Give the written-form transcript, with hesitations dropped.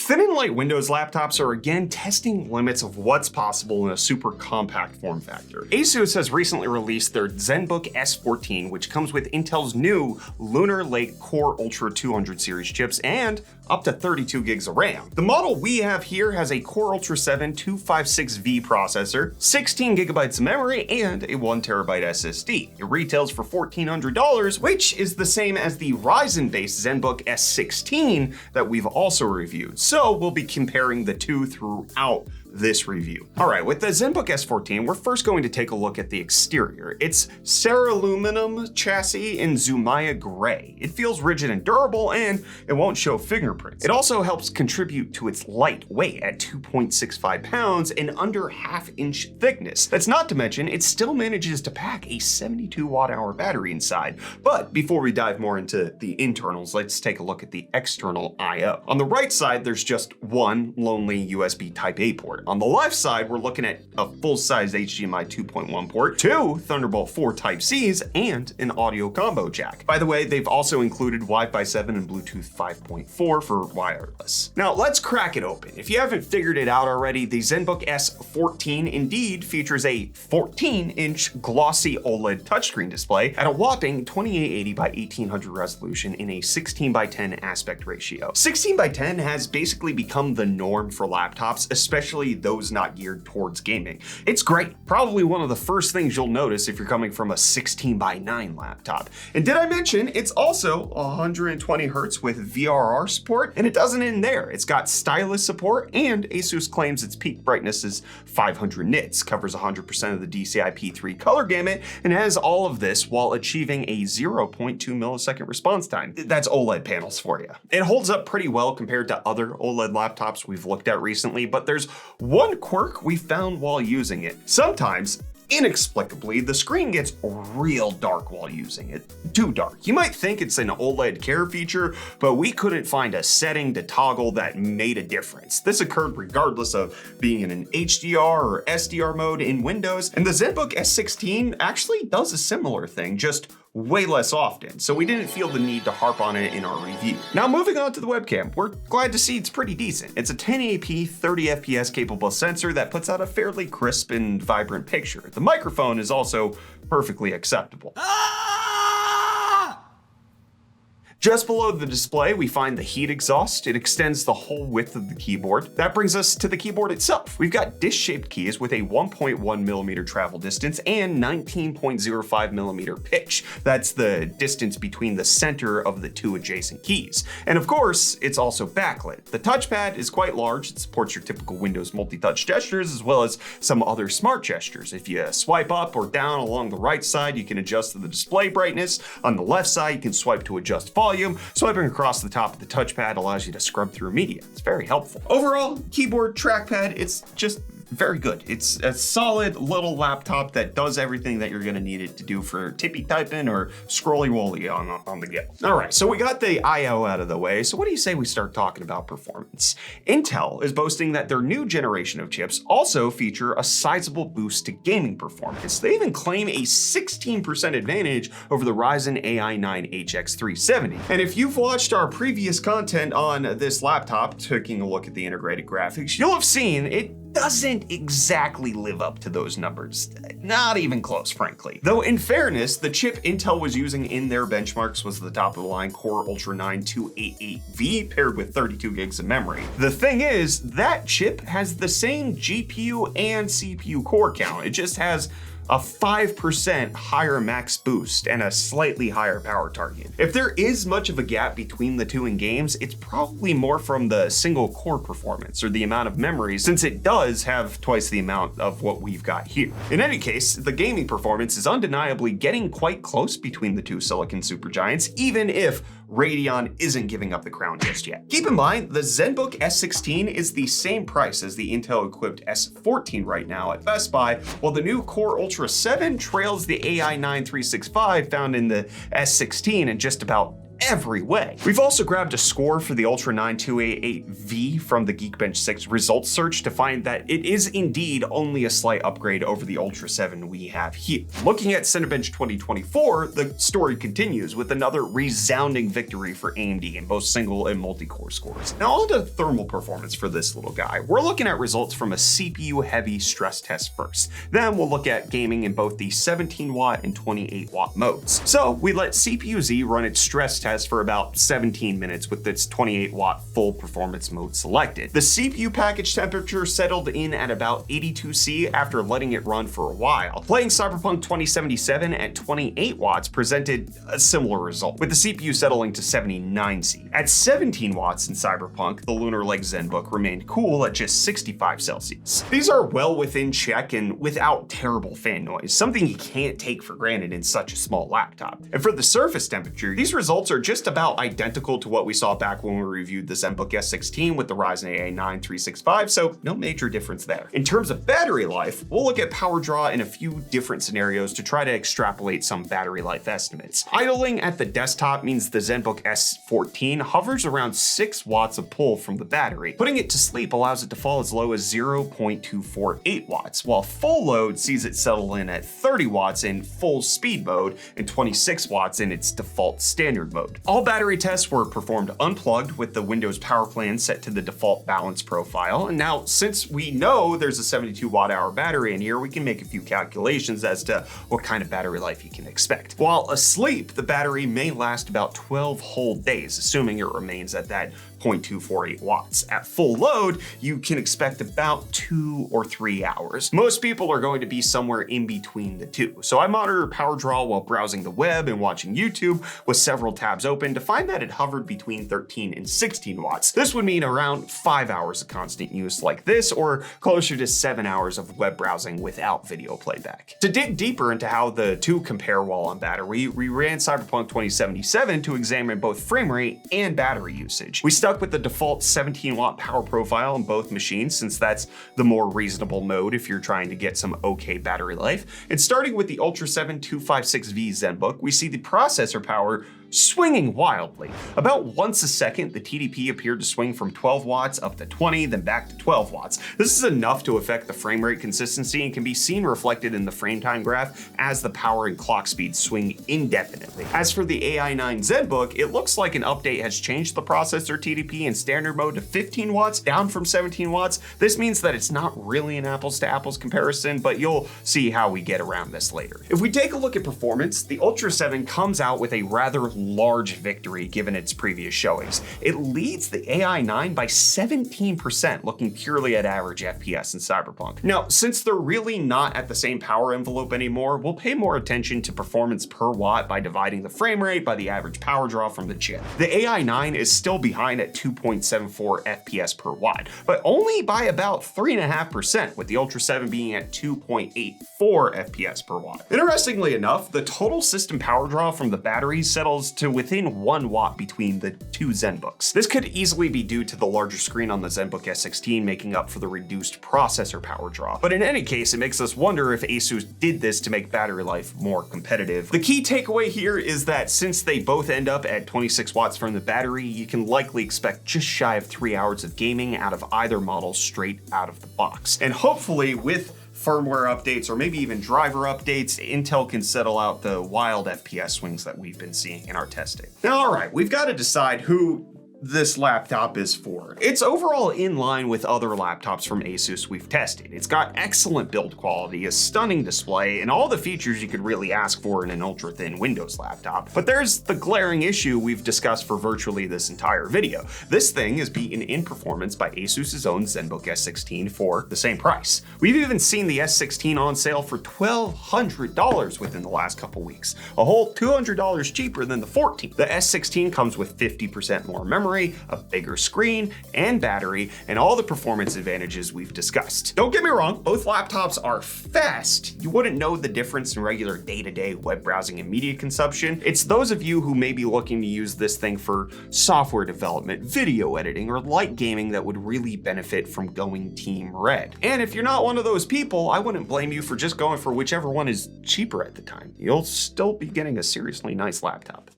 Thin and light Windows laptops are again testing limits of what's possible in a super compact form factor. ASUS has recently released their Zenbook S14, which comes with Intel's new Lunar Lake Core Ultra 200 series chips and up to 32 gigs of RAM. The model we have here has a Core Ultra 7 256V processor, 16 gigabytes of memory, and a 1 terabyte SSD. It retails for $1,400, which is the same as the Ryzen-based Zenbook S16 that we've also reviewed. So we'll be comparing the two throughout this review. All right, with the Zenbook S14, we're first going to take a look at the exterior. It's Ceraluminum chassis in Zumaya gray. It feels rigid and durable, and it won't show fingerprints. It also helps contribute to its light weight at 2.65 pounds and under half-inch thickness. That's not to mention, it still manages to pack a 72 watt-hour battery inside. But before we dive more into the internals, let's take a look at the external I/O. On the right side, there's just one lonely USB Type-A port. On the left side, we're looking at a full-size HDMI 2.1 port, two Thunderbolt 4 Type-Cs, and an audio combo jack. By the way, they've also included Wi-Fi 7 and Bluetooth 5.4 for wireless. Now let's crack it open. If you haven't figured it out already, the Zenbook S14 indeed features a 14-inch glossy OLED touchscreen display at a whopping 2880 by 1800 resolution in a 16 by 10 aspect ratio. 16 by 10 has basically become the norm for laptops, especially those not geared towards gaming. It's great. Probably one of the first things you'll notice if you're coming from a 16 by 9 laptop. And did I mention it's also 120 Hz with VRR support? And it doesn't end there. It's got stylus support, and ASUS claims its peak brightness is 500 nits, covers 100% of the DCI-P3 color gamut, and has all of this while achieving a 0.2 millisecond response time. That's OLED panels for you. It holds up pretty well compared to other OLED laptops we've looked at recently, but there's one quirk we found while using it. Sometimes, inexplicably, the screen gets real dark while using it. Too dark. You might think it's an OLED care feature, but we couldn't find a setting to toggle that made a difference. This occurred regardless of being in an HDR or SDR mode in Windows, and the Zenbook S16 actually does a similar thing, just way less often, so we didn't feel the need to harp on it in our review. Now moving on to the webcam, we're glad to see it's pretty decent. It's a 1080p 30 FPS capable sensor that puts out a fairly crisp and vibrant picture. The microphone is also perfectly acceptable. Just below the display, we find the heat exhaust. It extends the whole width of the keyboard. That brings us to the keyboard itself. We've got disc-shaped keys with a 1.1 millimeter travel distance and 19.05 millimeter pitch. That's the distance between the center of the two adjacent keys. And of course, it's also backlit. The touchpad is quite large. It supports your typical Windows multi-touch gestures as well as some other smart gestures. If you swipe up or down along the right side, you can adjust the display brightness. On the left side, you can swipe to adjust volume. Swiping across the top of the touchpad allows you to scrub through media. It's very helpful. Overall, keyboard, trackpad, it's just very good. It's a solid little laptop that does everything that you're gonna need it to do for tippy typing or scrolly woolly on the go. All right, so we got the I/O out of the way. So what do you say we start talking about performance? Intel is boasting that their new generation of chips also feature a sizable boost to gaming performance. They even claim a 16% advantage over the Ryzen AI 9 HX 370. And if you've watched our previous content on this laptop, taking a look at the integrated graphics, you'll have seen it doesn't exactly live up to those numbers. Not even close, frankly. Though in fairness, the chip Intel was using in their benchmarks was the top of the line Core Ultra 9 288V paired with 32 gigs of memory. The thing is, that chip has the same GPU and CPU core count. It just has a 5% higher max boost and a slightly higher power target. If there is much of a gap between the two in games, it's probably more from the single core performance or the amount of memory, since it does have twice the amount of what we've got here. In any case, the gaming performance is undeniably getting quite close between the two silicon supergiants, even if Radeon isn't giving up the crown just yet. Keep in mind, the Zenbook S16 is the same price as the Intel-equipped S14 right now at Best Buy, while the new Core Ultra 7 trails the AI 9 365 found in the S16 and just about every way. We've also grabbed a score for the Ultra 9288V from the Geekbench 6 results search to find that it is indeed only a slight upgrade over the Ultra 7 we have here. Looking at Cinebench 2024, the story continues with another resounding victory for AMD in both single and multi-core scores. Now on to thermal performance for this little guy. We're looking at results from a CPU-heavy stress test first. Then we'll look at gaming in both the 17 watt and 28 watt modes. So we let CPU-Z run its stress test for about 17 minutes with its 28 watt full performance mode selected. The CPU package temperature settled in at about 82°C after letting it run for a while. Playing Cyberpunk 2077 at 28 watts presented a similar result, with the CPU settling to 79°C. At 17 watts in Cyberpunk, the Lunar Zenbook remained cool at just 65 Celsius. These are well within check and without terrible fan noise, something you can't take for granted in such a small laptop. And for the surface temperature, these results are just about identical to what we saw back when we reviewed the Zenbook S16 with the Ryzen AA9 365, so no major difference there. In terms of battery life, we'll look at power draw in a few different scenarios to try to extrapolate some battery life estimates. Idling at the desktop means the Zenbook S14 hovers around 6 watts of pull from the battery. Putting it to sleep allows it to fall as low as 0.248 watts, while full load sees it settle in at 30 watts in full speed mode and 26 watts in its default standard mode. All battery tests were performed unplugged with the Windows power plan set to the default balance profile. And now, since we know there's a 72 watt hour battery in here, we can make a few calculations as to what kind of battery life you can expect. While asleep, the battery may last about 12 whole days, assuming it remains at that 0.248 watts. At full load, you can expect about 2 or 3 hours. Most people are going to be somewhere in between the two. So I monitor power draw while browsing the web and watching YouTube with several tabs open to find that it hovered between 13 and 16 watts. This would mean around 5 hours of constant use like this, or closer to 7 hours of web browsing without video playback. To dig deeper into how the two compare while on battery, we ran Cyberpunk 2077 to examine both frame rate and battery usage. We stuck with the default 17 watt power profile on both machines, since that's the more reasonable mode if you're trying to get some okay battery life. And starting with the Ultra 7 256V Zenbook, we see the processor power swinging wildly. About once a second, the TDP appeared to swing from 12 watts up to 20, then back to 12 watts. This is enough to affect the frame rate consistency and can be seen reflected in the frame time graph as the power and clock speed swing indefinitely. As for the AI9 Zenbook, it looks like an update has changed the processor TDP in standard mode to 15 watts, down from 17 watts. This means that it's not really an apples to apples comparison, but you'll see how we get around this later. If we take a look at performance, the Ultra 7 comes out with a rather large victory given its previous showings. It leads the AI9 by 17%, looking purely at average FPS in Cyberpunk. Now, since they're really not at the same power envelope anymore, we'll pay more attention to performance per watt by dividing the frame rate by the average power draw from the chip. The AI9 is still behind at 2.74 FPS per watt, but only by about 3.5%, with the Ultra 7 being at 2.84 FPS per watt. Interestingly enough, the total system power draw from the battery settles to within 1 watt between the two Zenbooks. This could easily be due to the larger screen on the Zenbook S16 making up for the reduced processor power draw. But in any case, it makes us wonder if ASUS did this to make battery life more competitive. The key takeaway here is that since they both end up at 26 watts from the battery, you can likely expect just shy of 3 hours of gaming out of either model straight out of the box. And hopefully with firmware updates or maybe even driver updates, Intel can settle out the wild FPS swings that we've been seeing in our testing. Now, all right, we've got to decide who this laptop is for. It's overall in line with other laptops from ASUS we've tested. It's got excellent build quality, a stunning display, and all the features you could really ask for in an ultra-thin Windows laptop. But there's the glaring issue we've discussed for virtually this entire video. This thing is beaten in performance by ASUS's own Zenbook S16 for the same price. We've even seen the S16 on sale for $1,200 within the last couple weeks, a whole $200 cheaper than the 14. The S16 comes with 50% more memory, a bigger screen and battery, and all the performance advantages we've discussed. Don't get me wrong, both laptops are fast. You wouldn't know the difference in regular day-to-day web browsing and media consumption. It's those of you who may be looking to use this thing for software development, video editing, or light gaming that would really benefit from going Team Red. And if you're not one of those people, I wouldn't blame you for just going for whichever one is cheaper at the time. You'll still be getting a seriously nice laptop.